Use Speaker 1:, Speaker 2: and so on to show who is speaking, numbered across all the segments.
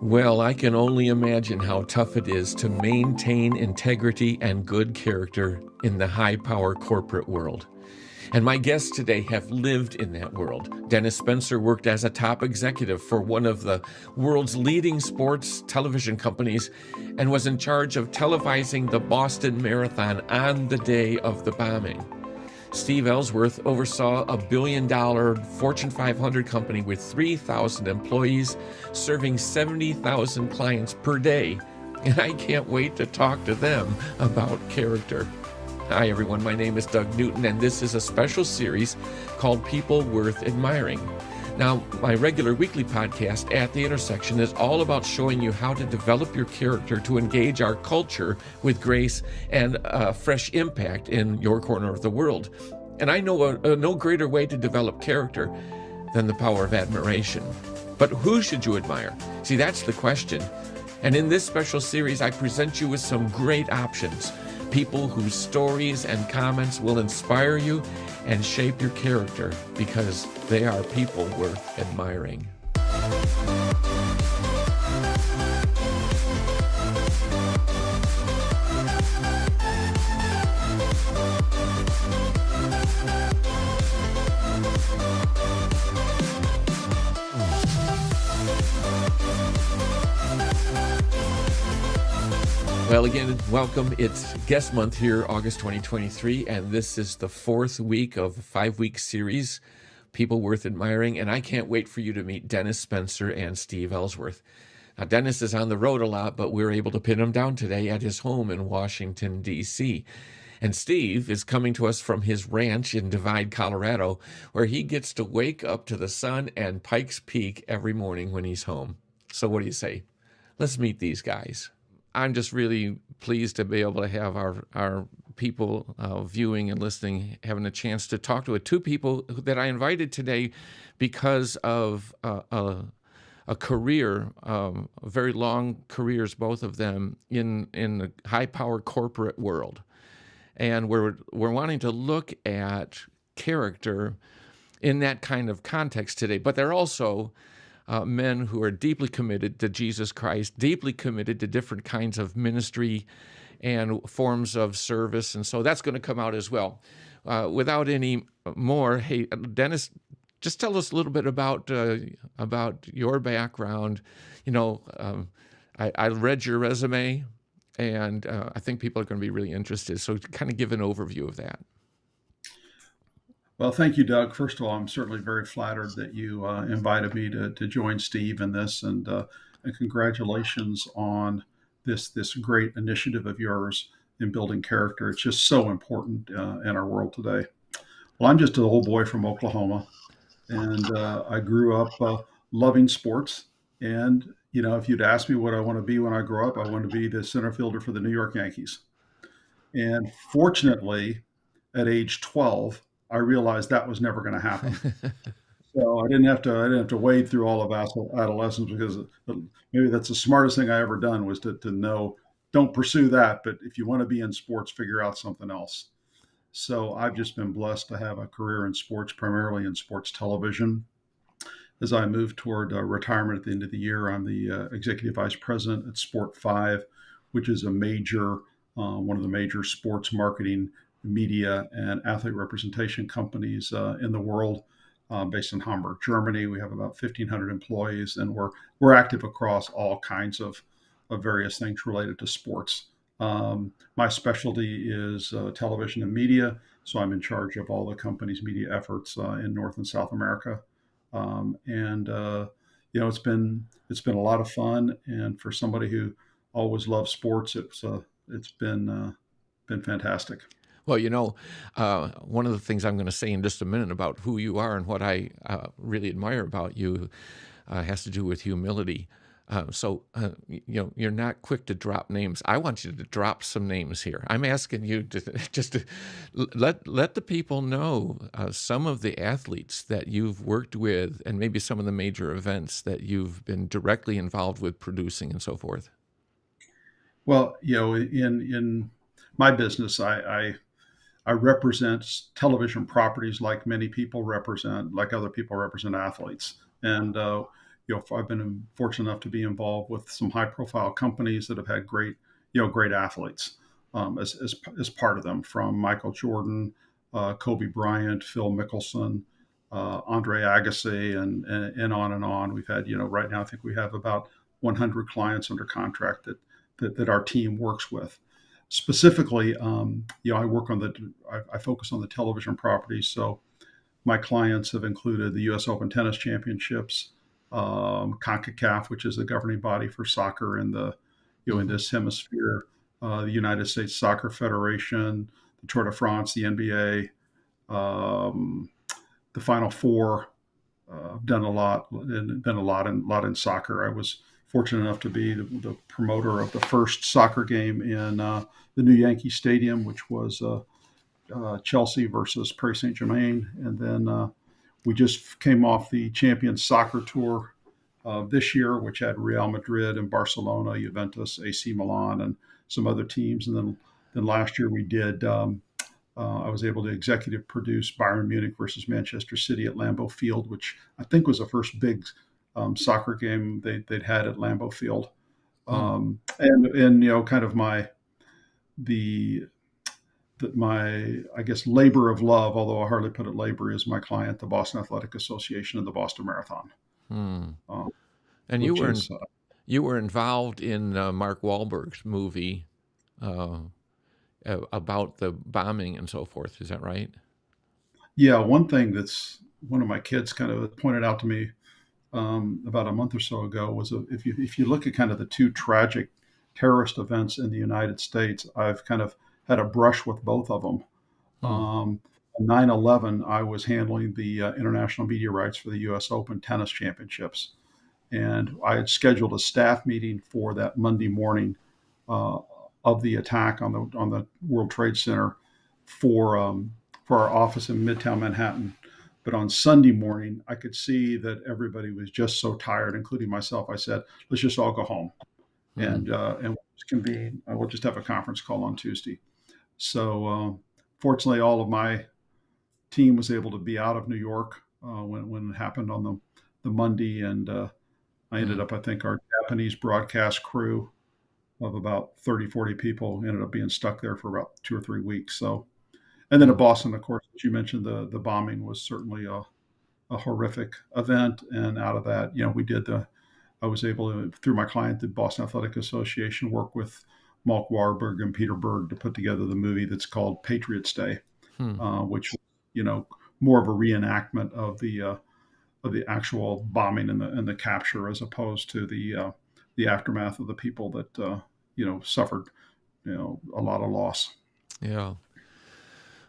Speaker 1: Well, I can only imagine how tough it is to maintain integrity and good character in the high power corporate world. And my guests today have lived in that world. Dennis Spencer worked as a top executive for one of the world's leading sports television companies and was in charge of televising the Boston Marathon on the day of the bombing. Steve Ellsworth oversaw a billion-dollar Fortune 500 company with 3,000 employees, serving 70,000 clients per day. And I can't wait to talk to them about character. Hi, everyone. My name is Doug Newton, and this is a special series called People Worth Admiring. Now, my regular weekly podcast, At the Intersection, is all about showing you how to develop your character to engage our culture with grace and fresh impact in your corner of the world. And I know no greater way to develop character than the power of admiration. But who should you admire? See, that's the question. And in this special series, I present you with some great options. People whose stories and comments will inspire you and shape your character because they are people worth admiring. Well, again, welcome. It's guest month here, August 2023, and this is the fourth week of a 5-week series, People Worth Admiring, and I can't wait for you to meet Dennis Spencer and Steve Ellsworth. Now, Dennis is on the road a lot, but we're able to pin him down today at his home in Washington, D.C., and Steve is coming to us from his ranch in Divide, Colorado, where he gets to wake up to the sun and Pikes Peak every morning when he's home. So what do you say? Let's meet these guys. I'm just really pleased to be able to have our people viewing and listening, having a chance to talk to two people that I invited today because of a career, very long careers, both of them in the high power corporate world. And we're wanting to look at character in that kind of context today, but they're also men who are deeply committed to Jesus Christ, deeply committed to different kinds of ministry and forms of service. And so that's going to come out as well. Without any more, hey, Dennis, just tell us a little bit about your background. You know, I read your resume, and I think people are going to be really interested. So kind of give an overview of that.
Speaker 2: Well, thank you, Doug. First of all, I'm certainly very flattered that you invited me to join Steve in this, and congratulations on this great initiative of yours in building character. It's just so important in our world today. Well, I'm just an old boy from Oklahoma, and I grew up loving sports. And you know, if you'd asked me what I want to be when I grow up, I want to be the center fielder for the New York Yankees. And fortunately, at age 12, I realized that was never going to happen. So I didn't have to wade through all of adolescence because maybe that's the smartest thing I ever done was to know, don't pursue that. But if you want to be in sports, figure out something else. So I've just been blessed to have a career in sports, primarily in sports television. As I move toward retirement at the end of the year, I'm the executive vice president at Sport 5, which is one of the major sports marketing, media, and athlete representation companies in the world, based in Hamburg, Germany. We have about 1,500 employees, and we're active across all kinds of various things related to sports. My specialty is television and media, so I'm in charge of all the company's media efforts in North and South America. And you know, it's been a lot of fun, and for somebody who always loved sports, it's been fantastic.
Speaker 1: Well, you know, one of the things I'm going to say in just a minute about who you are and what I really admire about you has to do with humility. You know, you're not quick to drop names. I want you to drop some names here. I'm asking you to just to let the people know some of the athletes that you've worked with and maybe some of the major events that you've been directly involved with producing and so forth.
Speaker 2: Well, you know, in my business, I represent television properties like many people represent, like other people represent athletes. And I've been fortunate enough to be involved with some high profile companies that have had great athletes as part of them, from Michael Jordan, Kobe Bryant, Phil Mickelson, Andre Agassi, and on and on. We've had, right now I think we have about 100 clients under contract that our team works with. Specifically, I focus on the television properties. So my clients have included the U.S. Open Tennis Championships, CONCACAF, which is the governing body for soccer in in
Speaker 1: Mm-hmm.
Speaker 2: this hemisphere, the United States Soccer Federation, the Tour de France, the NBA, the Final Four. Done a lot and done a lot in soccer. I was fortunate enough to be the promoter of the first soccer game in the new Yankee Stadium, which was Chelsea versus Paris Saint Germain, and then we just came off the Champions Soccer Tour this year, which had Real Madrid and Barcelona, Juventus, AC Milan, and some other teams. And then last year we did. I was able to executive produce Bayern Munich versus Manchester City at Lambeau Field, which I think was the first big soccer game they'd had at Lambeau Field.
Speaker 1: Hmm.
Speaker 2: And kind of the my I guess labor of love, although I hardly put it labor, is my client, the Boston Athletic Association and the Boston Marathon,
Speaker 1: Hmm.
Speaker 2: uh,
Speaker 1: And
Speaker 2: which is
Speaker 1: you were involved in Mark Wahlberg's movie uh, about the bombing and so forth. Is that right?
Speaker 2: yeah, one thing that's one of my kids kind of pointed out to me about a month or so ago was if you look at kind of the two tragic terrorist events in the United States, I've kind of had a brush with both of them.
Speaker 1: Hmm.
Speaker 2: 9/11, I was handling the international media rights for the U.S. Open Tennis Championships, and I had scheduled a staff meeting for that Monday morning uh, of the attack on the World Trade Center for our office in Midtown Manhattan. But on Sunday morning, I could see that everybody was just so tired, including myself. I said, "Let's just all go home
Speaker 1: Hmm.
Speaker 2: and we'll just convene. We'll just have a conference call on Tuesday." So, fortunately, all of my team was able to be out of New York when it happened on the Monday, and I ended
Speaker 1: Hmm.
Speaker 2: up, I think, our Japanese broadcast crew of about 30, 40 people ended up being stuck there for about 2 or 3 weeks. So, and then
Speaker 1: Hmm.
Speaker 2: at Boston, of course, as you mentioned, the bombing was certainly a horrific event. And out of that, I was able to, through my client, the Boston Athletic Association, work with Mark Warburg and Peter Berg to put together the movie that's called Patriots Day,
Speaker 1: Hmm.
Speaker 2: which, you know, more of a reenactment of the actual bombing and the capture, as opposed to the aftermath of the people that suffered a lot of loss.
Speaker 1: Yeah.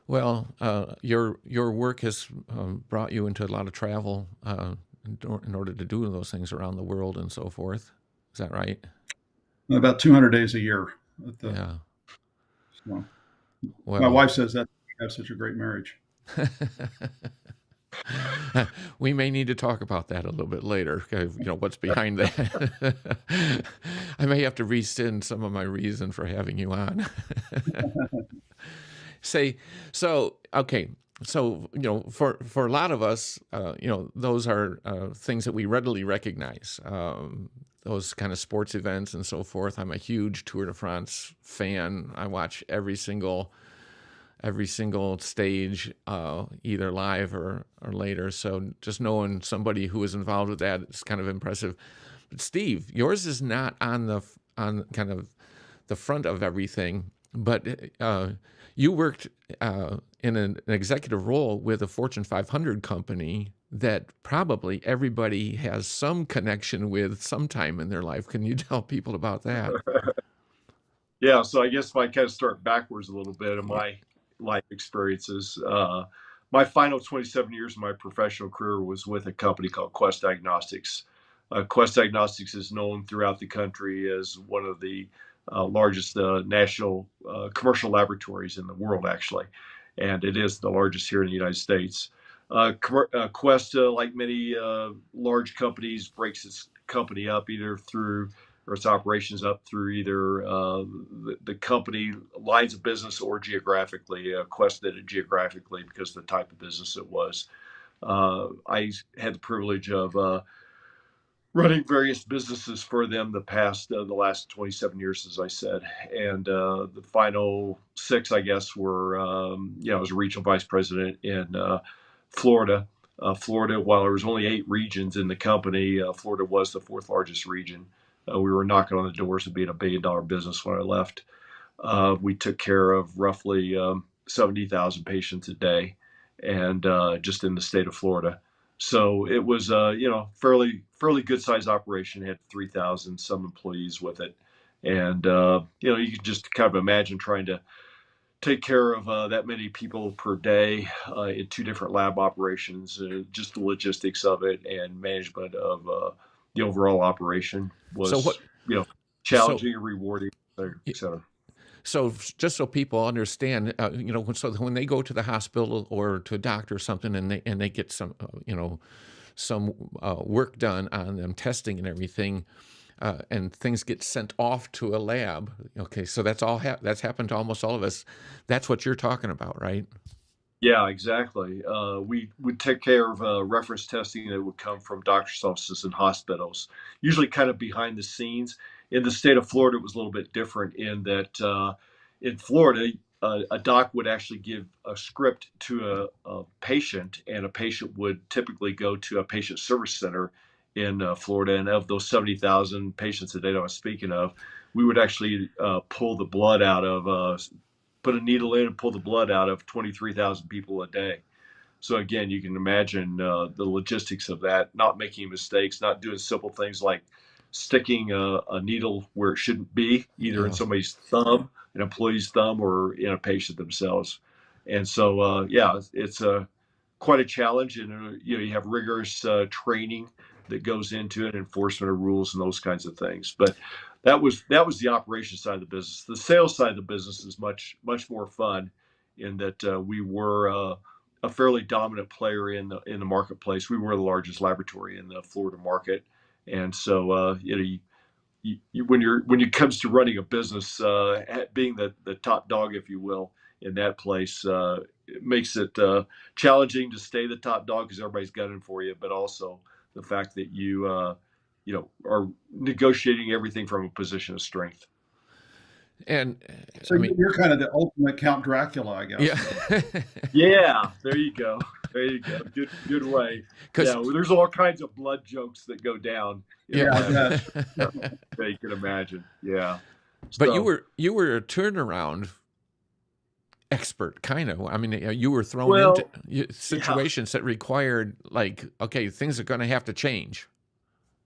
Speaker 1: Well, your work has brought you into a lot of travel in order to do those things around the world and so forth. Is that right?
Speaker 2: And about 200 days a year.
Speaker 1: Yeah.
Speaker 2: So my
Speaker 1: Well,
Speaker 2: wife says that we have such a great marriage.
Speaker 1: we may need to talk about that a little bit later. What's behind that. I may have to rescind some of my reason for having you on. Say, so okay. So for a lot of us, those are things that we readily recognize. Those kind of sports events and so forth. I'm a huge Tour de France fan. I watch every single stage, either live or later. So just knowing somebody who is involved with that is kind of impressive. But Steve, yours is not on kind of the front of everything, but you worked in an executive role with a Fortune 500 company that probably everybody has some connection with sometime in their life. Can you tell people about that?
Speaker 3: Yeah, so I guess if I kind of start backwards a little bit of my life experiences, my final 27 years of my professional career was with a company called Quest Diagnostics. Quest Diagnostics is known throughout the country as one of the largest national commercial laboratories in the world, actually, and it is the largest here in the United States. Quest, like many large companies, breaks its company up either through or its operations up through either the company lines of business or geographically. Quest did it geographically because of the type of business it was. I had the privilege of running various businesses for them the last 27 years, as I said, and the final 6, I guess, were I was a regional vice president in Florida. Florida, while there was only 8 regions in the company, Florida was the 4th largest region. We were knocking on the doors of being a $1 billion business when I left. We took care of roughly 70,000 patients a day, and just in the state of Florida. So it was, fairly good sized operation. It had 3,000 some employees with it, and you can just kind of imagine trying to take care of that many people per day in 2 different lab operations. Just the logistics of it and management of the overall operation
Speaker 1: So
Speaker 3: was,
Speaker 1: what? So
Speaker 3: challenging and rewarding, et cetera.
Speaker 1: So just so people understand, so when they go to the hospital or to a doctor or something, and they get some, some work done on them, testing and everything, and things get sent off to a lab. Okay, so that's happened to almost all of us. That's what you're talking about, right?
Speaker 3: Yeah, exactly. We would take care of reference testing that would come from doctors' offices and hospitals, usually kind of behind the scenes. In the state of Florida, it was a little bit different in that in Florida, a doc would actually give a script to a patient, and a patient would typically go to a patient service center in Florida. And of those 70,000 patients a day that I was speaking of, we would actually pull the blood out of put a needle in and pull the blood out of 23,000 people a day. So again, you can imagine the logistics of that, not making mistakes, not doing simple things like sticking a needle where it shouldn't be, either in
Speaker 1: Yeah.
Speaker 3: somebody's thumb, an employee's thumb, or in a patient themselves. And so, it's quite a challenge, and you have rigorous training that goes into it, enforcement of rules, and those kinds of things. But that was the operations side of the business. The sales side of the business is much more fun, in that we were a fairly dominant player in the marketplace. We were the largest laboratory in the Florida market, and so when it comes to running a business, being the top dog, if you will, in that place, it makes it challenging to stay the top dog because everybody's gunning for you, but also the fact that are negotiating everything from a position of strength.
Speaker 1: And
Speaker 2: So
Speaker 1: I mean,
Speaker 2: you're kind of the ultimate Count Dracula, I guess.
Speaker 1: yeah,
Speaker 3: Yeah, there you go. There you go. Good way.
Speaker 1: because
Speaker 3: Yeah, well, there's all kinds of blood jokes that go down in the
Speaker 2: Yeah, I
Speaker 3: lab.
Speaker 2: bet.
Speaker 3: Yeah, you can imagine. Yeah.
Speaker 1: but
Speaker 3: So,
Speaker 1: you were a turnaround expert, kind of. I mean, you were thrown into
Speaker 3: well, yeah.
Speaker 1: situations that required, like, okay, things are going to have to change.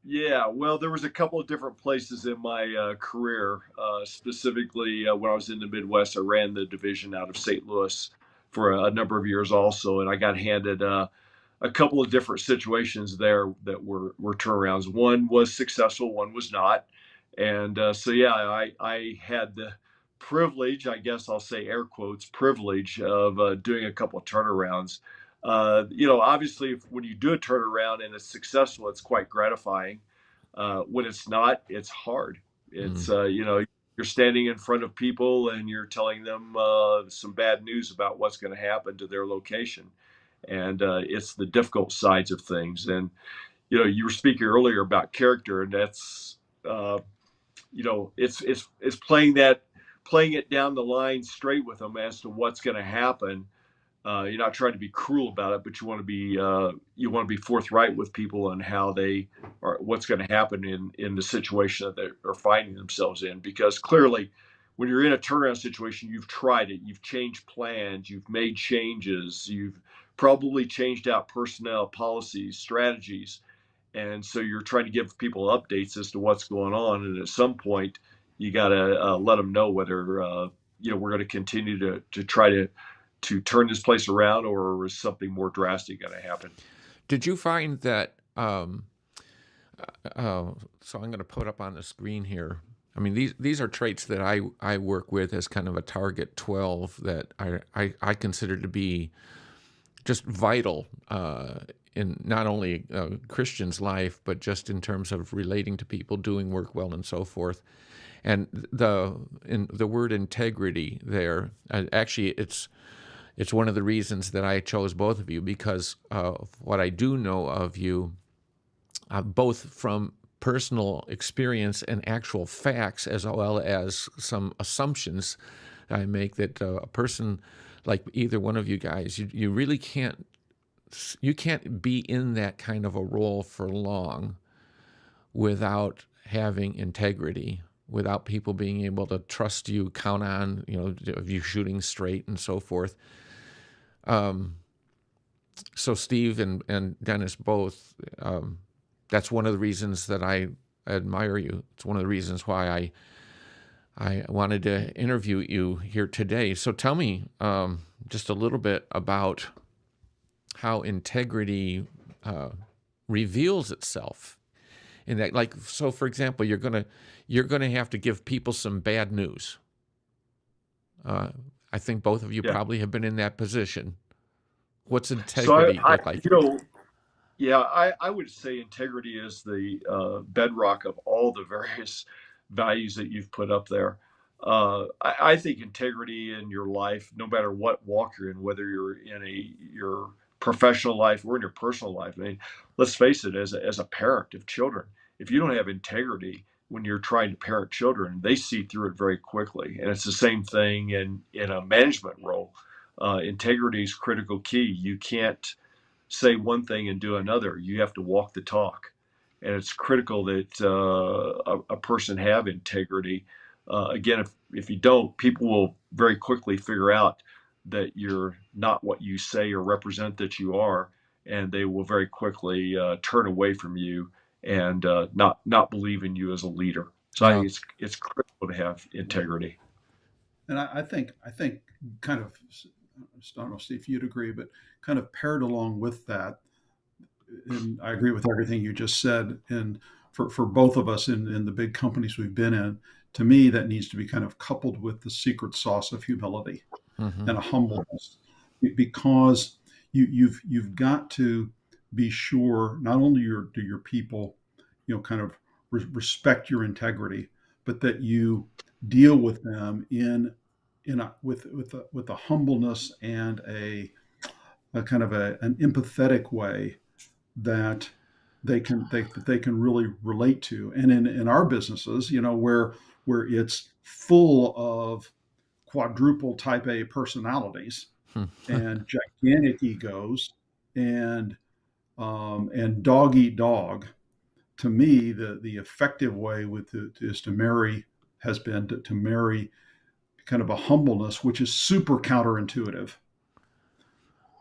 Speaker 3: Yeah, well, there was a couple of different places in my career. Specifically, when I was in the Midwest, I ran the division out of St. Louis for a number of years, also, and I got handed a couple of different situations there that were turnarounds. One was successful, one was not, and so yeah, I had the privilege, I guess I'll say air quotes, privilege of doing a couple of turnarounds. Obviously, when you do a turnaround and it's successful, it's quite gratifying. When it's not, it's hard.
Speaker 1: Mm.
Speaker 3: It's you're standing in front of people and you're telling them some bad news about what's going to happen to their location, and it's the difficult sides of things. And you were speaking earlier about character, and that's uh, it's playing it down the line straight with them as to what's going to happen. You're not trying to be cruel about it, but you want to be forthright with people on how they are, what's going to happen in the situation that they're finding themselves in. Because clearly, when you're in a turnaround situation, you've tried it, you've changed plans, you've made changes, you've probably changed out personnel, policies, strategies, and so you're trying to give people updates as to what's going on. And at some point, you got to let them know whether we're going to continue to try to turn this place around, or is something more drastic going to happen?
Speaker 1: Did you find that? So I'm going to put up on the screen here. I mean, these are traits that I work with as kind of a target 12 that I consider to be just vital in not only a Christian's life, but just in terms of relating to people, doing work well, and so forth. And the word integrity there, actually, it's one of the reasons that I chose both of you, because of what I do know of you. both from personal experience and actual facts, as well as some assumptions I make, that a person like either one of you guys, you really can't be in that kind of a role for long without having integrity, without people being able to trust you, count on, of you shooting straight and so forth. So Steve and Dennis both, that's one of the reasons that I admire you. It's one of the reasons why I wanted to interview you here today. So tell me just a little bit about how integrity reveals itself in that. Like, so for example, you're gonna have to give people some bad news. I think both of you
Speaker 3: Yeah.
Speaker 1: probably have been in that position. What's
Speaker 3: So
Speaker 1: integrity
Speaker 3: I,
Speaker 1: look like?
Speaker 3: yeah, I would say integrity is the bedrock of all the various values that you've put up there. I think integrity in your life, no matter what walk you're in, whether you're in your professional life or in your personal life. I mean, let's face it, as a parent of children, if you don't have integrity when you're trying to parent children, they see through it very quickly. And it's the same thing in a management role. Integrity is critical key. You can't say one thing and do another. You have to walk the talk, and it's critical that a person have integrity. Again, if you don't, people will very quickly figure out that you're not what you say or represent that you are, and they will very quickly turn away from you and not believe in you as a leader. So I
Speaker 1: Yeah.
Speaker 3: think it's critical to have integrity.
Speaker 2: And I think kind of, I don't know, Steve, if you'd agree, but kind of paired along with that, and I agree with everything you just said. And for both of us in the big companies we've been in, to me, that needs to be kind of coupled with the secret sauce of humility
Speaker 1: Mm-hmm.
Speaker 2: and a humbleness, because you've got to be sure not only do your people, kind of respect your integrity, but that you deal with them with a humbleness and a kind of an empathetic way that they can really relate to. And in our businesses, where it's full of quadruple type A personalities and gigantic egos and dog eat dog. To me, the effective way is to marry has been to marry kind of a humbleness, which is super counterintuitive,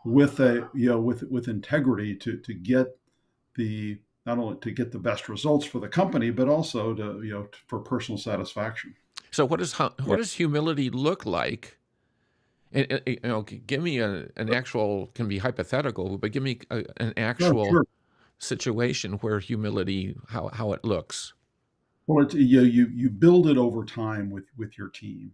Speaker 2: with with integrity to get the not only to get the best results for the company, but also to for personal satisfaction.
Speaker 1: So what does humility look like? And give me an actual, can be hypothetical, but give me an
Speaker 2: Sure,
Speaker 1: actual
Speaker 2: sure.
Speaker 1: situation where humility, how it looks.
Speaker 2: Well, it's, you build it over time with your team,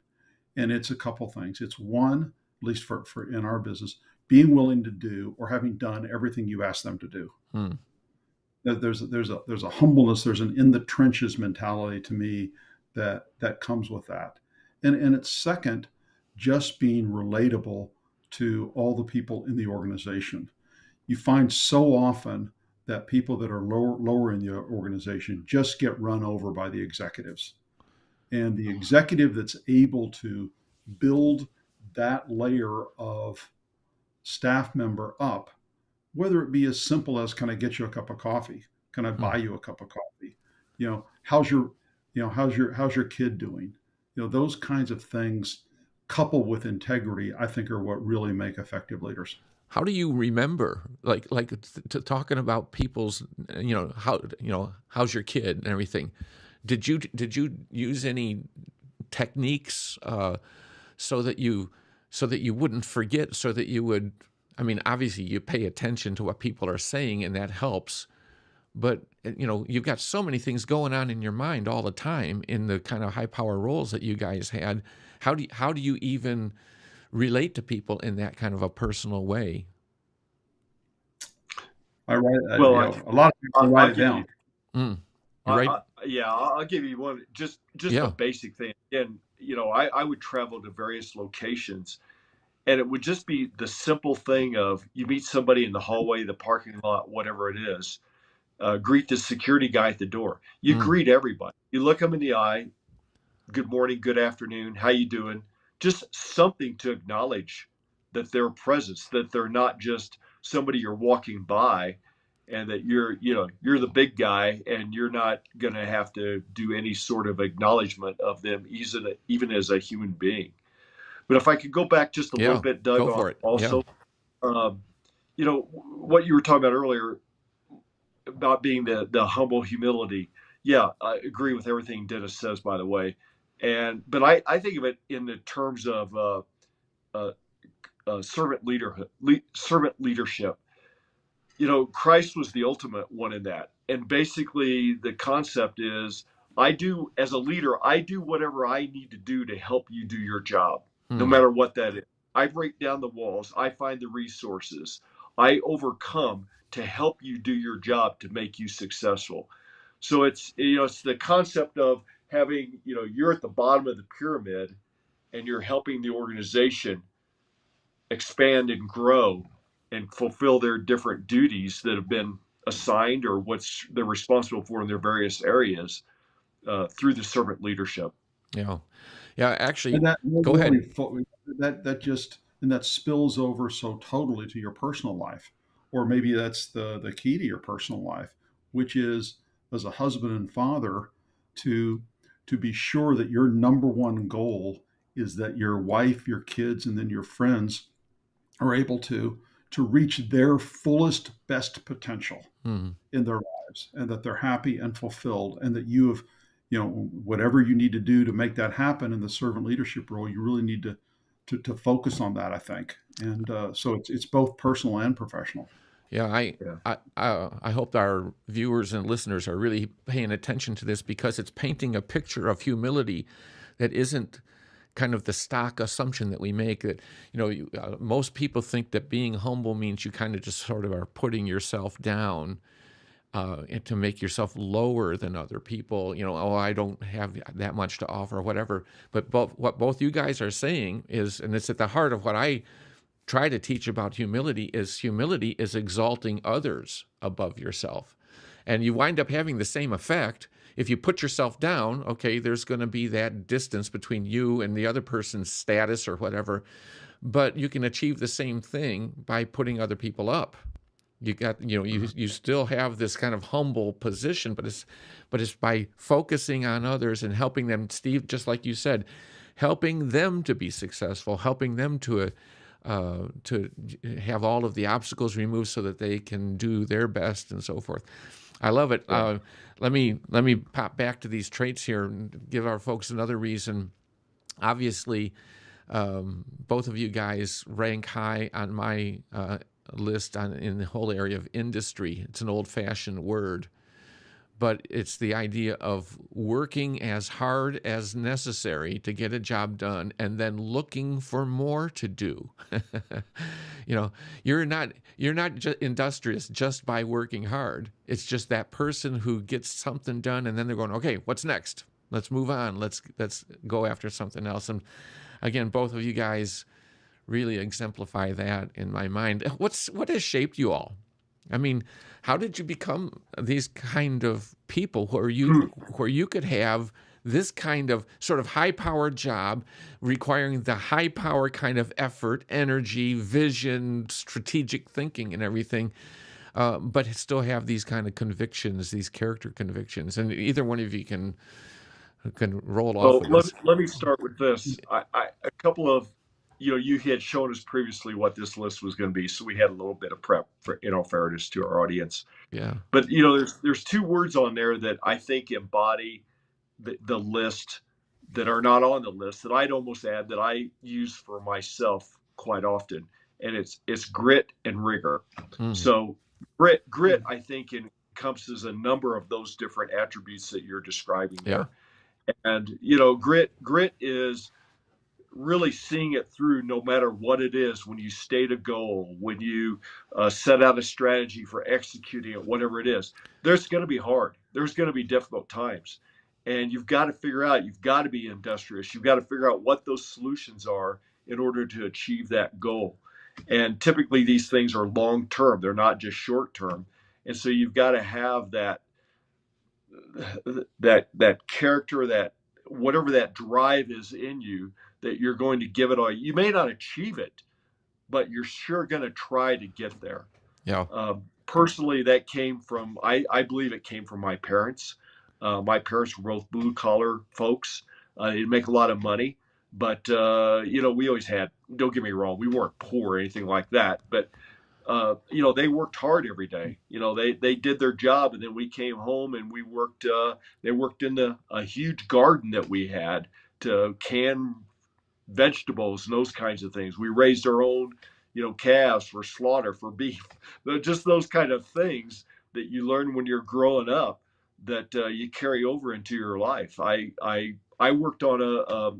Speaker 2: and it's a couple things. It's one, at least for in our business, being willing to do or having done everything you ask them to do.
Speaker 1: Hmm.
Speaker 2: There's a humbleness, there's an in the trenches mentality to me that comes with that, and it's second, just being relatable to all the people in the organization. You find so often that people that are lower in the organization just get run over by the executives, and the executive that's able to build that layer of staff member up, whether it be as simple as, can I get you a cup of coffee? Can I buy you a cup of coffee? How's your how's your kid doing? Those kinds of things coupled with integrity, I think, are what really make effective leaders.
Speaker 1: How do you remember, talking about people's, how's your kid and everything? Did you use any techniques so that you wouldn't forget, so that you would? I mean, obviously you pay attention to what people are saying, and that helps. But you've got so many things going on in your mind all the time in the kind of high power roles that you guys had. How do you even relate to people in that kind of a personal way?
Speaker 2: I write,
Speaker 3: Well,
Speaker 2: a lot of people
Speaker 3: I'll
Speaker 2: write it
Speaker 3: give
Speaker 2: down.
Speaker 3: you.
Speaker 1: You right?
Speaker 3: Yeah, I'll give you one, just a
Speaker 1: Yeah.
Speaker 3: basic thing. And I would travel to various locations, and it would just be the simple thing of you meet somebody in the hallway, the parking lot, whatever it is. greet the security guy at the door. You
Speaker 1: Mm.
Speaker 3: greet everybody. You look them in the eye. Good morning, good afternoon. How you doing? Just something to acknowledge that their presence, that they're not just somebody you're walking by, and that you're the big guy, and you're not going to have to do any sort of acknowledgement of them, even as a human being. But if I could go back just a little
Speaker 1: Yeah,
Speaker 3: bit, Doug,
Speaker 1: go for it. Yeah.
Speaker 3: also, um, what you were talking about earlier about being the humble humility. Yeah, I agree with everything Dennis says, by the way. But I think of it in the terms of uh, servant leadership. Christ was the ultimate one in that. And basically, the concept is as a leader, I do whatever I need to do to help you do your job, no
Speaker 1: Mm.
Speaker 3: matter what that is. I break down the walls, I find the resources, I overcome to help you do your job to make you successful. So it's the concept of having, you're at the bottom of the pyramid and you're helping the organization expand and grow and fulfill their different duties that have been assigned or what's they're responsible for in their various areas through the servant leadership.
Speaker 1: Yeah. Yeah.
Speaker 2: And
Speaker 1: Actually,
Speaker 2: that
Speaker 1: go ahead.
Speaker 2: really that spills over so totally to your personal life, or maybe that's the key to your personal life, which is as a husband and father to to be sure that your number one goal is that your wife, your kids, and then your friends are able to reach their fullest best potential
Speaker 1: Mm.
Speaker 2: in their lives, and that they're happy and fulfilled, and that you have, whatever you need to do to make that happen in the servant leadership role, you really need to focus on that, I think. And so it's both personal and professional.
Speaker 1: Yeah,
Speaker 3: Yeah.
Speaker 1: I hope our viewers and listeners are really paying attention to this because it's painting a picture of humility that isn't kind of the stock assumption that we make that most people think that being humble means you kind of just sort of are putting yourself down and to make yourself lower than other people. Oh, I don't have that much to offer, or whatever. But what both you guys are saying is, and it's at the heart of what I try to teach about humility is exalting others above yourself. And you wind up having the same effect. If you put yourself down, okay, there's going to be that distance between you and the other person's status or whatever. But you can achieve the same thing by putting other people up. You still have this kind of humble position, but it's by focusing on others and helping them, Steve, just like you said, helping them to be successful, helping them to have all of the obstacles removed so that they can do their best and so forth. I love it.
Speaker 3: Yeah.
Speaker 1: Let me pop back to these traits here and give our folks another reason. Obviously, both of you guys rank high on my list in the whole area of industry. It's an old-fashioned word, but it's the idea of working as hard as necessary to get a job done and then looking for more to do. You're not just industrious just by working hard. It's just that person who gets something done and then they're going, okay, what's next? Let's move on. Let's go after something else. And again, both of you guys really exemplify that in my mind. What has shaped you all? I mean, how did you become these kind of people where you could have this kind of sort of high-powered job requiring the high-power kind of effort, energy, vision, strategic thinking and everything, but still have these kind of convictions, these character convictions? And either one of you can roll off
Speaker 3: Well,
Speaker 1: with this.
Speaker 3: let me start with this. A couple of, you had shown us previously what this list was going to be, so we had a little bit of prep for, in all fairness to our audience.
Speaker 1: Yeah.
Speaker 3: But there's two words on there that I think embody the list that are not on the list that I'd almost add that I use for myself quite often, and it's grit and rigor.
Speaker 1: Mm.
Speaker 3: So grit I think encompasses a number of those different attributes that you're describing there. And grit is really seeing it through no matter what it is. When you state a goal, when you set out a strategy for executing it, whatever it is, there's going to be hard, there's going to be difficult times, and you've got to be industrious. You've got to figure out what those solutions are in order to achieve that goal. And typically these things are long term, they're not just short term. And so you've got to have that character, that whatever that drive is in you, that you're going to give it all. You may not achieve it, but you're sure going to try to get there.
Speaker 1: Yeah.
Speaker 3: Personally, that came from, I believe it came from my parents. My parents were both blue collar folks. They didn't make a lot of money, but we always had. Don't get me wrong, we weren't poor or anything like that, but they worked hard every day. They did their job, and then we came home and we worked. They worked in a huge garden that we had to can vegetables and those kinds of things. We raised our own, calves for slaughter, for beef. Just those kind of things that you learn when you're growing up that you carry over into your life. I worked on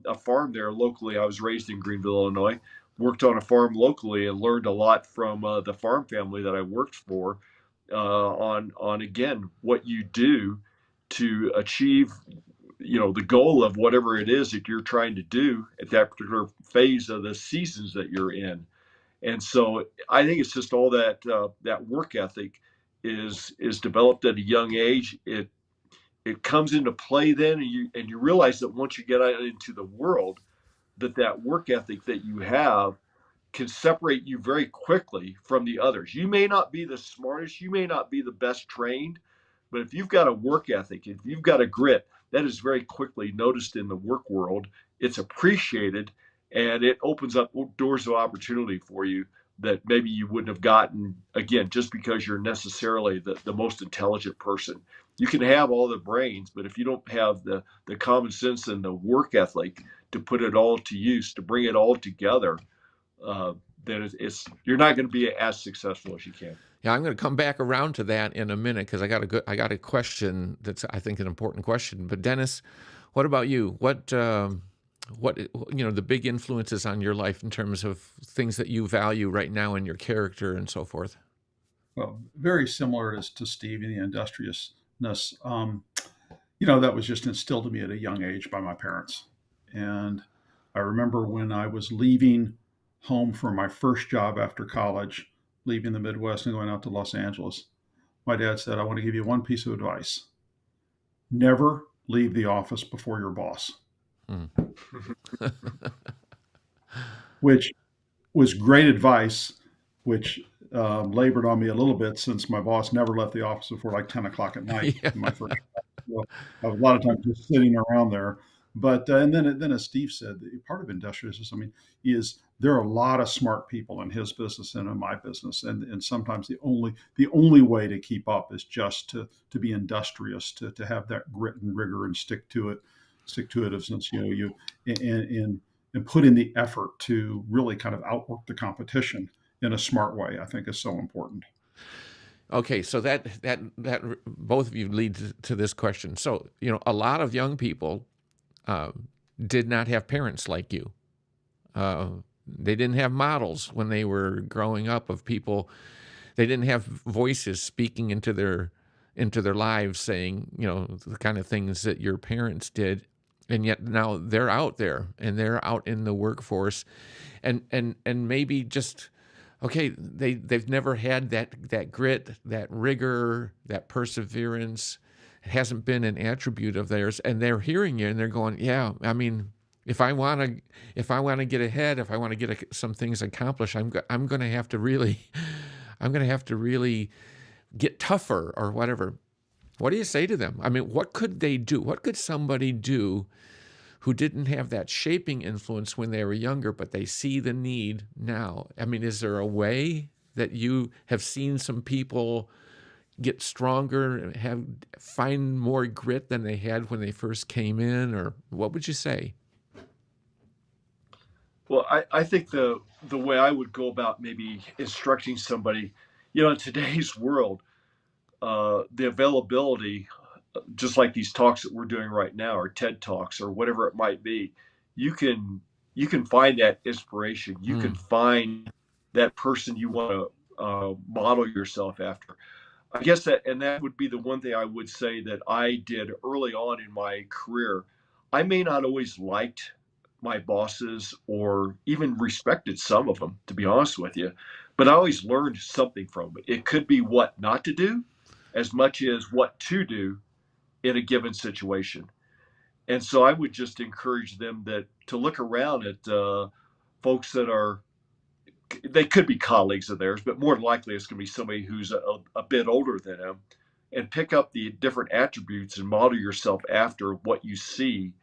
Speaker 3: a farm there locally. I was raised in Greenville, Illinois. Worked on a farm locally and learned a lot from the farm family that I worked for on again what you do to achieve the goal of whatever it is that you're trying to do at that particular phase of the seasons that you're in. And so I think it's just all that work ethic is developed at a young age. It comes into play then, and you realize that once you get out into the world, that work ethic that you have can separate you very quickly from the others. You may not be the smartest, you may not be the best trained, but if you've got a work ethic, if you've got a grit, that is very quickly noticed in the work world. It's appreciated, and it opens up doors of opportunity for you that maybe you wouldn't have gotten, again, just because you're necessarily the most intelligent person. You can have all the brains, but if you don't have the common sense and the work ethic to put it all to use, to bring it all together, then you're not going to be as successful as you can.
Speaker 1: Yeah, I'm going to come back around to that in a minute because I got a question that's, I think, an important question. But Dennis, what about you? What the big influences on your life in terms of things that you value right now in your character and so forth?
Speaker 2: Well, very similar to Steve in the industriousness. That was just instilled in me at a young age by my parents. And I remember when I was leaving home for my first job after college, leaving the Midwest and going out to Los Angeles, my dad said, I want to give you one piece of advice. Never leave the office before your boss. Which was great advice, which labored on me a little bit since my boss never left the office before like 10 o'clock at night.
Speaker 1: Yeah.
Speaker 2: In my first job. So I was a lot of times just sitting around there. But and then as Steve said, part of industriousness, is there are a lot of smart people in his business and in my business, and sometimes the only way to keep up is just to be industrious, to have that grit and rigor and stick to itiveness, and put in the effort to really kind of outwork the competition in a smart way, I think is so important.
Speaker 1: Okay, so that both of you lead to this question. So, a lot of young people did not have parents like you. They didn't have models when they were growing up of people. They didn't have voices speaking into their lives saying, the kind of things that your parents did. And yet now they're out there and they're out in the workforce, and maybe just, okay, they've never had that grit, that rigor, that perseverance. It hasn't been an attribute of theirs, and they're hearing you and they're going, yeah, if I want to get ahead, if I want to get some things accomplished, I'm going to have to really get tougher or whatever. What do you say to them? What could they do? What could somebody do who didn't have that shaping influence when they were younger, but they see the need now? Is there a way that you have seen some people get stronger, find more grit than they had when they first came in, or what would you say?
Speaker 3: Well, I think the way I would go about maybe instructing somebody, in today's world, the availability, just like these talks that we're doing right now, or TED Talks, or whatever it might be, you can find that inspiration. You can find that person you want to model yourself after. I guess that would be the one thing I would say that I did early on in my career. I may not always liked my bosses or even respected some of them, to be honest with you, but I always learned something from it. It could be what not to do as much as what to do in a given situation. And so I would just encourage them that to look around at folks that are, they could be colleagues of theirs, but more than likely it's going to be somebody who's a bit older than them, and pick up the different attributes and model yourself after what you see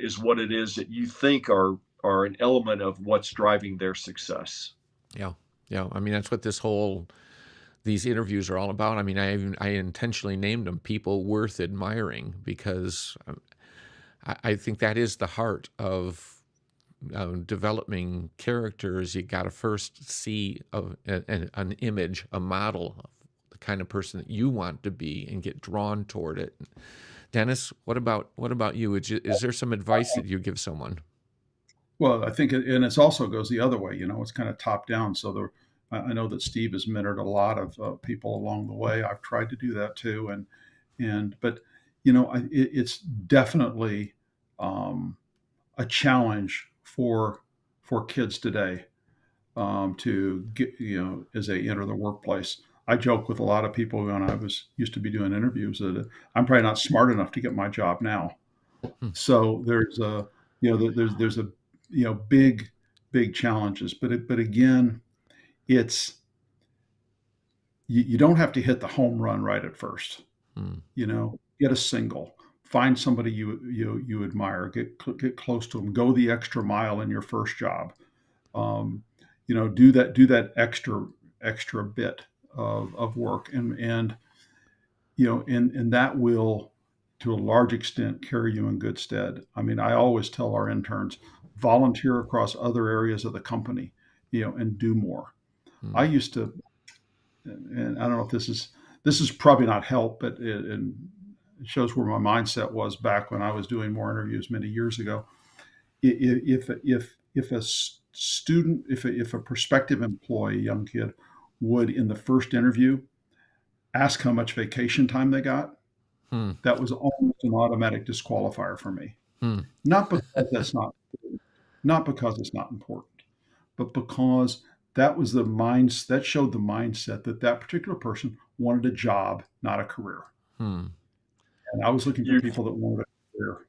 Speaker 3: is what it is that you think are an element of what's driving their success.
Speaker 1: Yeah. Yeah. I mean, that's what these interviews are all about. I mean, I intentionally named them people worth admiring, because I think that is the heart of developing characters. You got to first see an image, a model of the kind of person that you want to be, and get drawn toward it. Dennis, what about you? Is there some advice that you give someone?
Speaker 2: Well, I think, and it also goes the other way. It's kind of top down. So I know that Steve has mentored a lot of people along the way. I've tried to do that too, but it's definitely a challenge for kids today to get, as they enter the workplace. I joke with a lot of people when I used to be doing interviews that I'm probably not smart enough to get my job now. So there's a, there's a, big challenges, but again, it's, you don't have to hit the home run right at first. Get a single, find somebody you admire, get close to them, go the extra mile in your first job. Do that extra bit of work, and that will, to a large extent, carry you in good stead. I mean, I always tell our interns, volunteer across other areas of the company, and do more. I used to, and I don't know if this is probably not help, but it shows where my mindset was back when I was doing more interviews many years ago. If a student, if a prospective employee, young kid, would in the first interview ask how much vacation time they got, that was almost an automatic disqualifier for me. Not because it's not important, but because that was that showed the mindset that particular person wanted a job, not a career. And I was looking for people that wanted a career.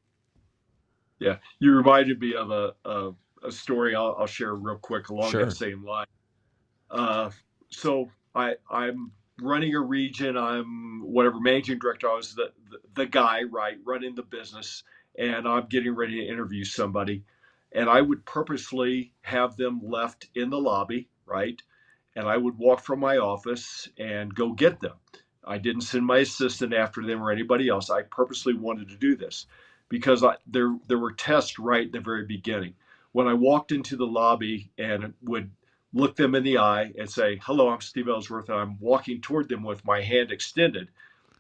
Speaker 3: Yeah, you reminded me of a story I'll share real quick along
Speaker 1: Sure.
Speaker 3: that same line. So I'm running a region. I'm whatever managing director. I was the guy, right, running the business, and I'm getting ready to interview somebody, and I would purposely have them left in the lobby, right, and I would walk from my office and go get them. I didn't send my assistant after them or anybody else. I purposely wanted to do this because there were tests right at the very beginning. When I walked into the lobby and would look them in the eye and say, "Hello, I'm Steve Ellsworth," and I'm walking toward them with my hand extended,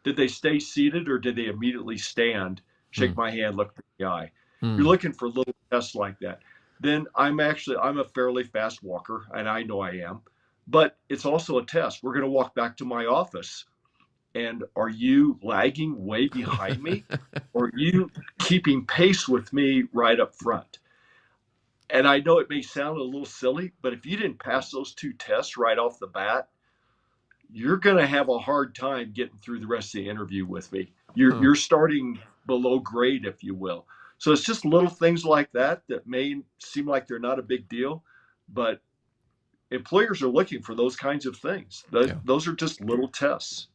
Speaker 3: did they stay seated or did they immediately stand, shake my hand, look in the eye? You're looking for little tests like that. Then I'm a fairly fast walker, and I know I am, but it's also a test. We're going to walk back to my office. And are you lagging way behind me? Or are you keeping pace with me right up front? And I know it may sound a little silly, but if you didn't pass those two tests right off the bat, you're going to have a hard time getting through the rest of the interview with me. You're starting below grade, if you will. So it's just little things like that may seem like they're not a big deal, but employers are looking for those kinds of things. Those are just little tests.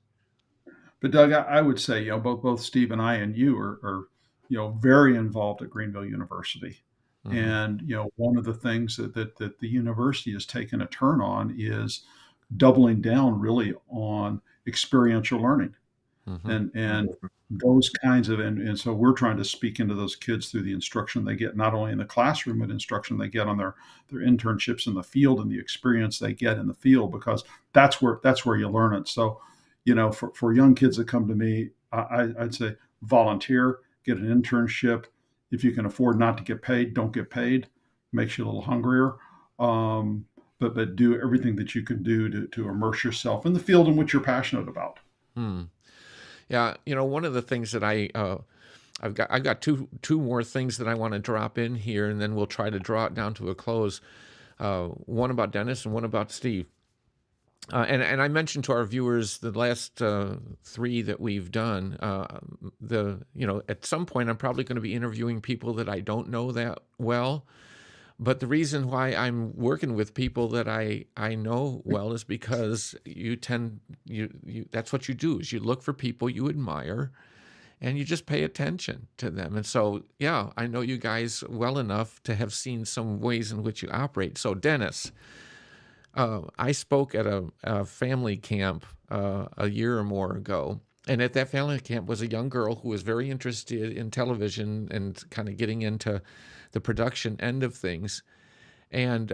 Speaker 2: But Doug, I would say, both Steve and I and you are very involved at Greenville University. And one of the things that the university has taken a turn on is doubling down really on experiential learning, and those kinds of, and so we're trying to speak into those kids through the instruction they get, not only in the classroom, but instruction they get on their internships in the field and the experience they get in the field, because that's where you learn it. So, for young kids that come to me, I'd say volunteer, get an internship. If you can afford not to get paid, don't get paid. Makes you a little hungrier. But do everything that you can do to immerse yourself in the field in which you're passionate about.
Speaker 1: Yeah, one of the things that I've got two more things that I want to drop in here, and then we'll try to draw it down to a close. one about Dennis and one about Steve. And I mentioned to our viewers the last 3 that we've done. At some point I'm probably going to be interviewing people that I don't know that well. But the reason why I'm working with people that I know well is because that's what you do, is you look for people you admire and you just pay attention to them. And so, yeah, I know you guys well enough to have seen some ways in which you operate. So Dennis, I spoke at a family camp a year or more ago. And at that family camp was a young girl who was very interested in television and kind of getting into the production end of things. And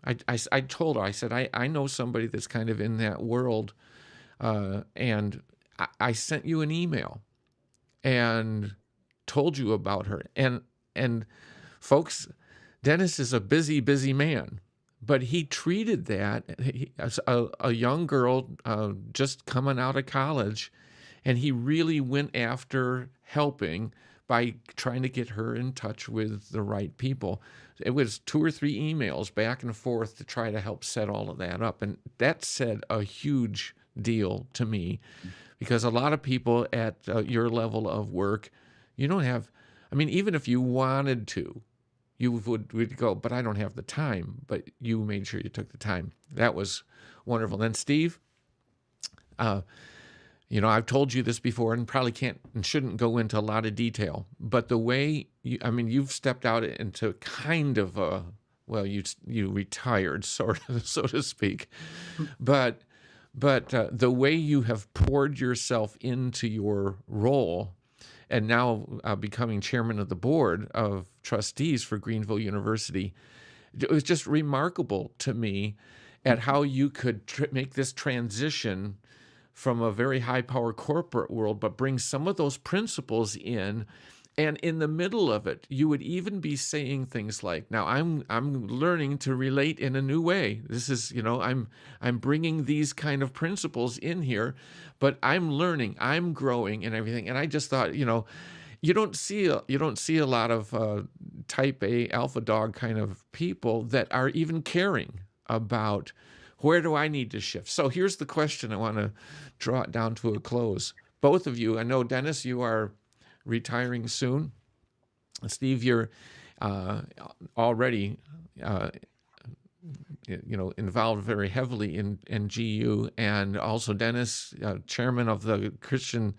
Speaker 1: I told her, I said, I know somebody that's kind of in that world. And I sent you an email and told you about her. And folks, Dennis is a busy, busy man. But he treated that as a young girl just coming out of college, and he really went after helping by trying to get her in touch with the right people. It was 2 or 3 emails back and forth to try to help set all of that up. And that said a huge deal to me, because a lot of people at your level of work, you don't have, I mean, even if you wanted to, you would go, but I don't have the time. But you made sure you took the time. That was wonderful. Then Steve, I've told you this before and probably can't and shouldn't go into a lot of detail, but the way you've stepped out into kind of you retired, sort of, so to speak, but the way you have poured yourself into your role, and now becoming chairman of the board of trustees for Greenville University, it was just remarkable to me at how you could make this transition from a very high-power corporate world, but bring some of those principles in. And in the middle of it, you would even be saying things like, now I'm learning to relate in a new way. This is, I'm bringing these kind of principles in here, but I'm learning, I'm growing and everything. And I just thought, you don't see a lot of type A alpha dog kind of people that are even caring about where do I need to shift. So here's the question. I want to draw it down to a close. Both of you, I know, Dennis, you are retiring soon. Steve, you're already involved very heavily in GU, and also Dennis, chairman of the Christian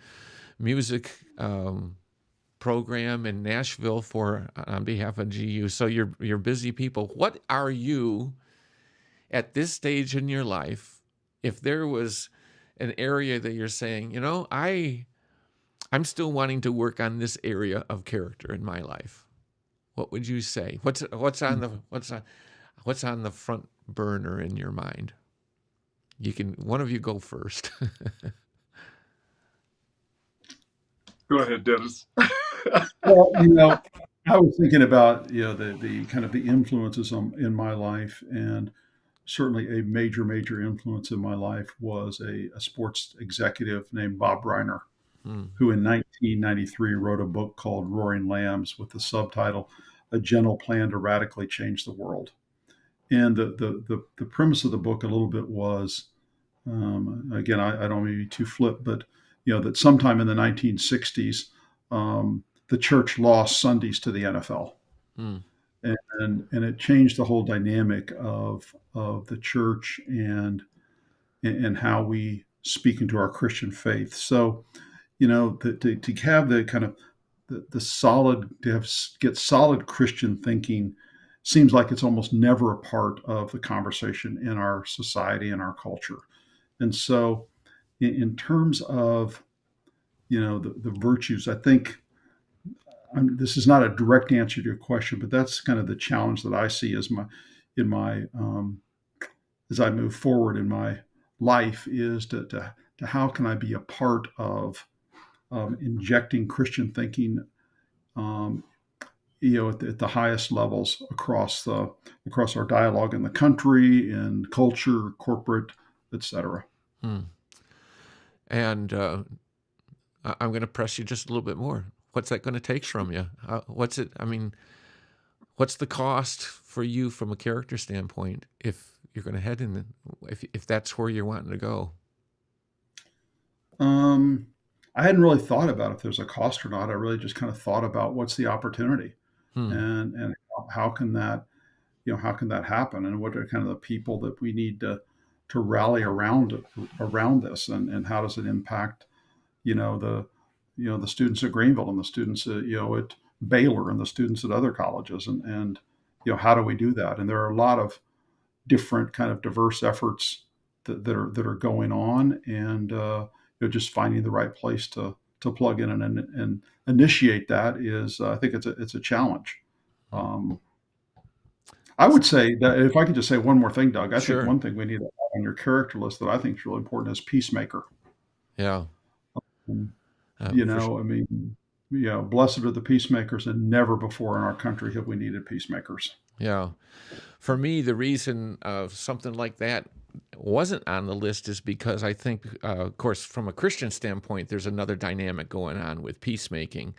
Speaker 1: music program in Nashville on behalf of GU. So you're busy people. What are you at this stage in your life, if there was an area that you're saying, I'm still wanting to work on this area of character in my life, what would you say? What's on the front burner in your mind? One of you go first.
Speaker 3: Go ahead, Dennis.
Speaker 2: Well, I was thinking about the kind of the influences in my life, and certainly a major influence in my life was a sports executive named Bob Reiner, who in 1993 wrote a book called Roaring Lambs with the subtitle "A Gentle Plan to Radically Change the World." And the premise of the book a little bit was, again, I don't want to be too flip, but that sometime in the 1960s, the church lost Sundays to the NFL. And it changed the whole dynamic of the church and how we speak into our Christian faith. So, to have the kind of the solid, get solid Christian thinking seems like it's almost never a part of the conversation in our society and our culture. And so, in terms of the virtues, I think. This is not a direct answer to your question, but that's kind of the challenge that I see as I move forward in my life, is to how can I be a part of injecting Christian thinking, at the highest levels across our dialogue in the country, in culture, corporate, etc.
Speaker 1: And I'm going to press you just a little bit more. What's that going to take from you? What's it? I mean, What's the cost for you from a character standpoint if you're going to head in, if that's where you're wanting to go?
Speaker 2: Um, I hadn't really thought about if there's a cost or not. I really just kind of thought about what's the opportunity,
Speaker 1: Hmm.
Speaker 2: and how can that, how can that happen, and what are kind of the people that we need to rally around this, and how does it impact, the the students at Greenville, and the students at, at Baylor, and the students at other colleges, and how do we do that? And there are a lot of different kind of diverse efforts that are going on, and just finding the right place to plug in and initiate that is, I think it's a challenge. Um, I would say that, if I could just say one more thing, Doug, I think
Speaker 1: Sure.
Speaker 2: one thing we need to have on your character list that I think is really important is peacemaker.
Speaker 1: Yeah.
Speaker 2: Um,
Speaker 1: For
Speaker 2: I mean, blessed are the peacemakers, and never before in our country have we needed peacemakers.
Speaker 1: Yeah. For me, the reason something like that wasn't on the list is because I think, of course, from a Christian standpoint, there's another dynamic going on with peacemaking.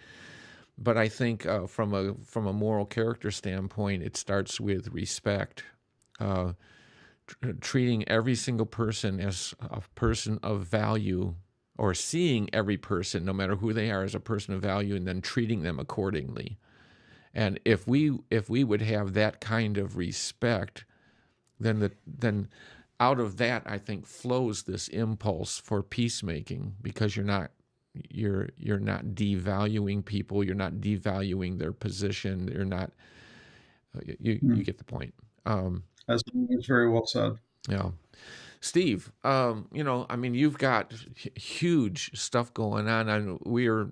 Speaker 1: But I think from a moral character standpoint, it starts with respect. Uh, Treating every single person as a person of value, or seeing every person, no matter who they are, as a person of value, and then treating them accordingly. And if we would have that kind of respect, then out of that, I think, flows this impulse for peacemaking, because you're not devaluing people, you're not devaluing their position, you're not you
Speaker 2: Hmm.
Speaker 1: get the point.
Speaker 2: That's very well said.
Speaker 1: Yeah. Steve, I mean, you've got huge stuff going on, and we're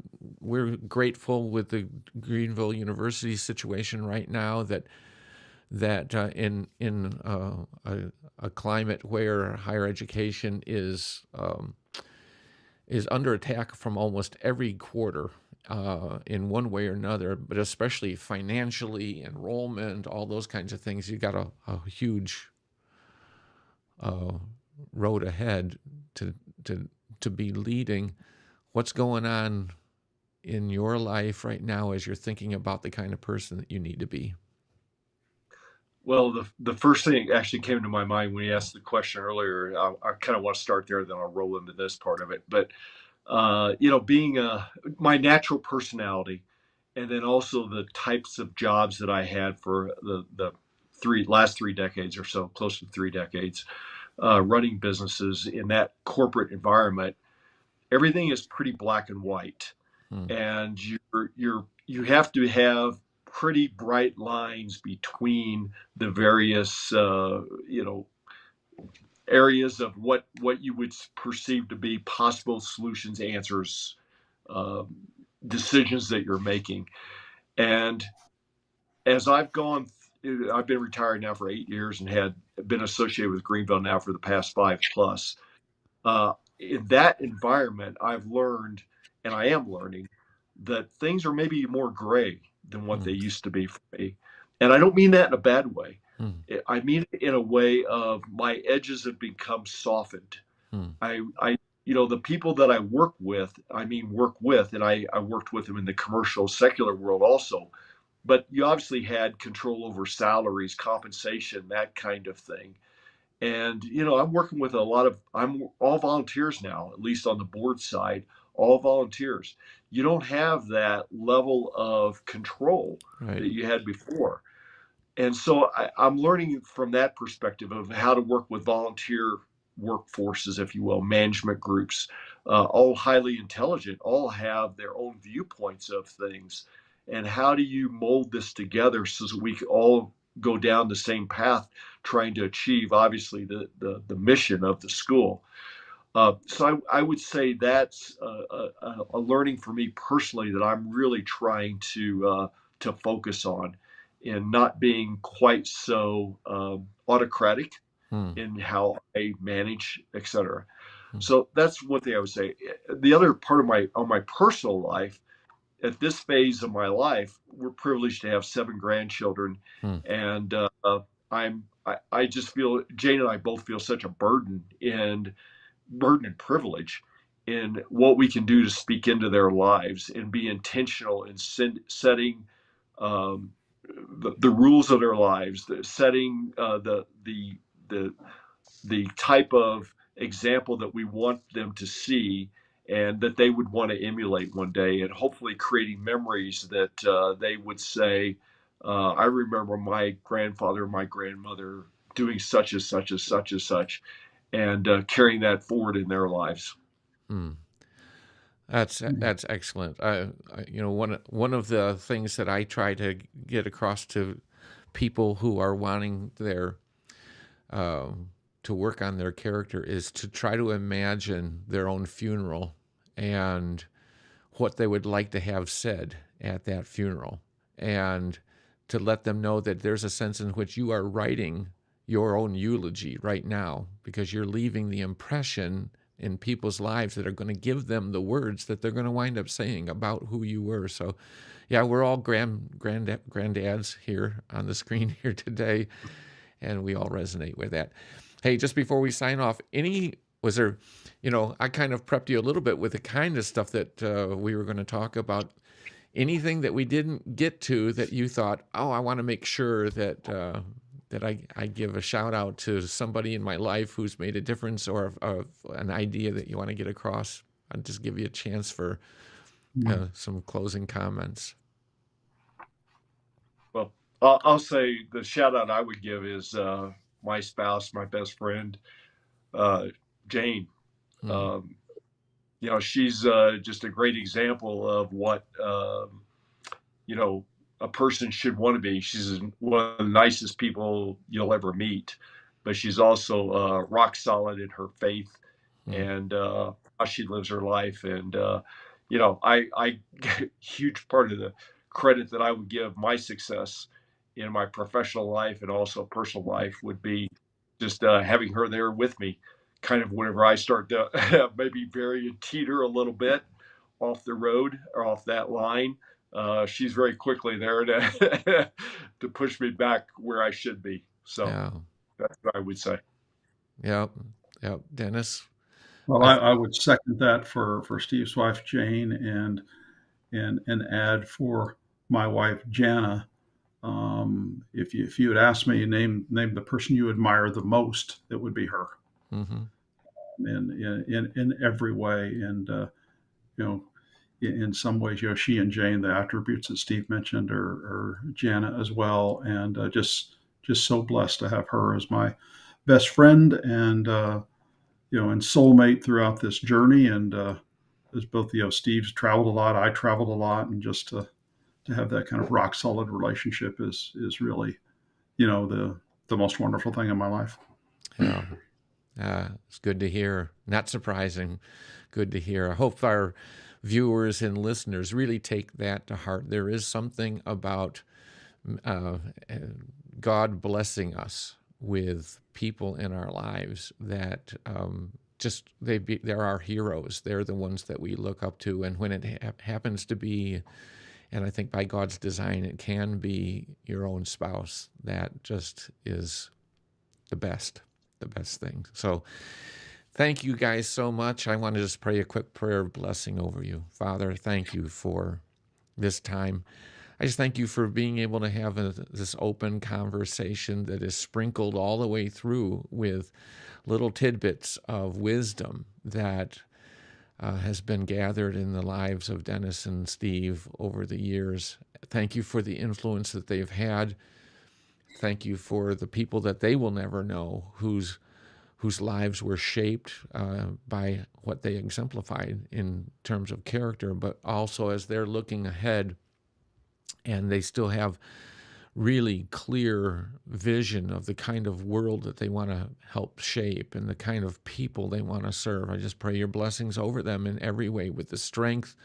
Speaker 1: grateful with the Greenville University situation right now, that in a climate where higher education is under attack from almost every quarter, in one way or another, but especially financially, enrollment, all those kinds of things. You got a huge uh, road ahead to to to be leading. What's going on in your life right now as you're thinking about the kind of person that you need to be?
Speaker 3: Well, the first thing actually came to my mind when you asked the question earlier. I kind of want to start there, then I'll roll into this part of it. But being my natural personality, and then also the types of jobs that I had for the last 3 decades or so, close to 3 decades, running businesses in that corporate environment, everything is pretty black and white,
Speaker 1: Hmm.
Speaker 3: and you have to have pretty bright lines between the various areas of what you would perceive to be possible solutions, answers, um, decisions that you're making. And as I've been retired now for 8 years and had been associated with Greenville now for the past 5 plus. In that environment, I've learned, and I am learning, that things are maybe more gray than what
Speaker 1: Hmm.
Speaker 3: they used to be for me. And I don't mean that in a bad way.
Speaker 1: Hmm.
Speaker 3: I mean it in a way of my edges have become softened.
Speaker 1: Hmm.
Speaker 3: The people that I work with, and I worked with them in the commercial secular world also, but you obviously had control over salaries, compensation, that kind of thing. And I'm working with I'm all volunteers now, at least on the board side, all volunteers. You don't have that level of control
Speaker 1: Right.
Speaker 3: that you had before. And so I'm learning from that perspective of how to work with volunteer workforces, if you will, management groups, all highly intelligent, all have their own viewpoints of things. And how do you mold this together so that we can all go down the same path, trying to achieve, obviously, the mission of the school? So I would say that's a learning for me personally that I'm really trying to focus on, in not being quite so autocratic
Speaker 1: Hmm.
Speaker 3: in how I manage, etc.
Speaker 1: Hmm.
Speaker 3: So that's one thing I would say. The other part of my personal life, at this phase of my life, we're privileged to have 7 grandchildren,
Speaker 1: Hmm.
Speaker 3: and I just feel Jane and I both feel such a burden and privilege in what we can do to speak into their lives and be intentional in setting um, the rules of their lives, setting the type of example that we want them to see and that they would want to emulate one day, and hopefully creating memories that they would say, I remember my grandfather, my grandmother doing such and such and such and such, and carrying that forward in their lives.
Speaker 1: Hmm. That's excellent. One of the things that I try to get across to people who are wanting to work on their character is to try to imagine their own funeral and what they would like to have said at that funeral, and to let them know that there's a sense in which you are writing your own eulogy right now, because you're leaving the impression in people's lives that are going to give them the words that they're going to wind up saying about who you were. So, yeah, we're all granddads here on the screen here today, and we all resonate with that. Hey, just before we sign off, was there, I kind of prepped you a little bit with the kind of stuff that we were going to talk about. Anything that we didn't get to that you thought, oh, I want to make sure that I give a shout out to somebody in my life who's made a difference, or an idea that you want to get across? I'll just give you a chance for some closing comments.
Speaker 3: Well, I'll say the shout out I would give is my spouse, my best friend, Jane. She's just a great example of what a person should want to be. She's one of the nicest people you'll ever meet, but she's also rock solid in her faith and how she lives her life. And I huge part of the credit that I would give my success in my professional life and also personal life would be just having her there with me, kind of whenever I start to maybe vary and teeter a little bit off the road or off that line. She's very quickly there to to push me back where I should be. So that's what I would say.
Speaker 1: Yep. Dennis?
Speaker 2: Well, I would second that for Steve's wife Jane, and add for my wife Jana. If you had asked me name the person you admire the most, it would be her.
Speaker 1: Mm-hmm.
Speaker 2: In every way, and in some ways, she and Jane, the attributes that Steve mentioned, are Jana as well, and just so blessed to have her as my best friend and and soulmate throughout this journey. And as both Steve's traveled a lot, I traveled a lot, and just to have that kind of rock solid relationship is really the most wonderful thing in my life.
Speaker 1: Yeah. It's good to hear. Not surprising. Good to hear. I hope our viewers and listeners really take that to heart. There is something about God blessing us with people in our lives that they're our heroes. They're the ones that we look up to. And when it happens to be, and I think by God's design, it can be your own spouse, that just is the best thing. So thank you guys so much. I want to just pray a quick prayer of blessing over you. Father, thank you for this time. I just thank you for being able to have this open conversation that is sprinkled all the way through with little tidbits of wisdom that has been gathered in the lives of Dennis and Steve over the years. Thank you for the influence that they've had. Thank you for the people that they will never know, whose lives were shaped by what they exemplified in terms of character, but also as they're looking ahead and they still have really clear vision of the kind of world that they want to help shape and the kind of people they want to serve. I just pray your blessings over them in every way, with the strength,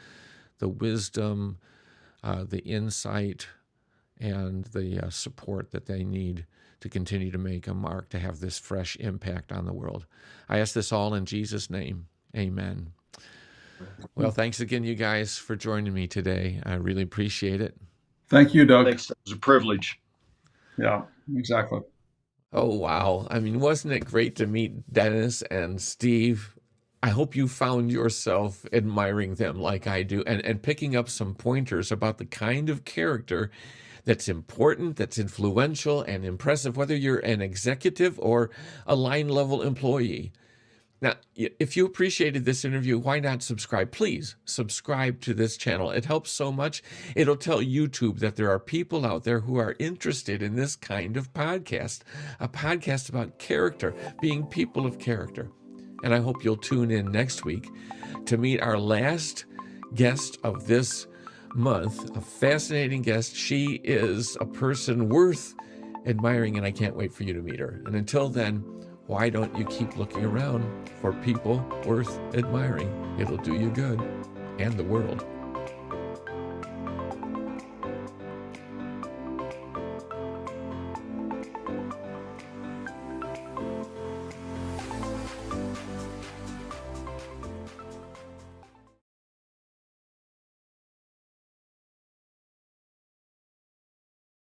Speaker 1: the wisdom, the insight, and the support that they need to continue to make a mark, to have this fresh impact on the world. I ask this all in Jesus' name. Amen. Well, thanks again, you guys, for joining me today. I really appreciate it.
Speaker 2: Thank you, Doug.
Speaker 3: Thanks. It was a privilege.
Speaker 2: Yeah, exactly.
Speaker 1: Oh, wow. I mean, wasn't it great to meet Dennis and Steve? I hope you found yourself admiring them like I do, and picking up some pointers about the kind of character that's important, that's influential and impressive, whether you're an executive or a line level employee. Now, if you appreciated this interview, why not subscribe? Please subscribe to this channel. It helps so much. It'll tell YouTube that there are people out there who are interested in this kind of podcast, a podcast about character, being people of character. And I hope you'll tune in next week to meet our last guest of this month, a fascinating guest. She is a person worth admiring, and I can't wait for you to meet her. And until then, why don't you keep looking around for people worth admiring? It'll do you good and the world.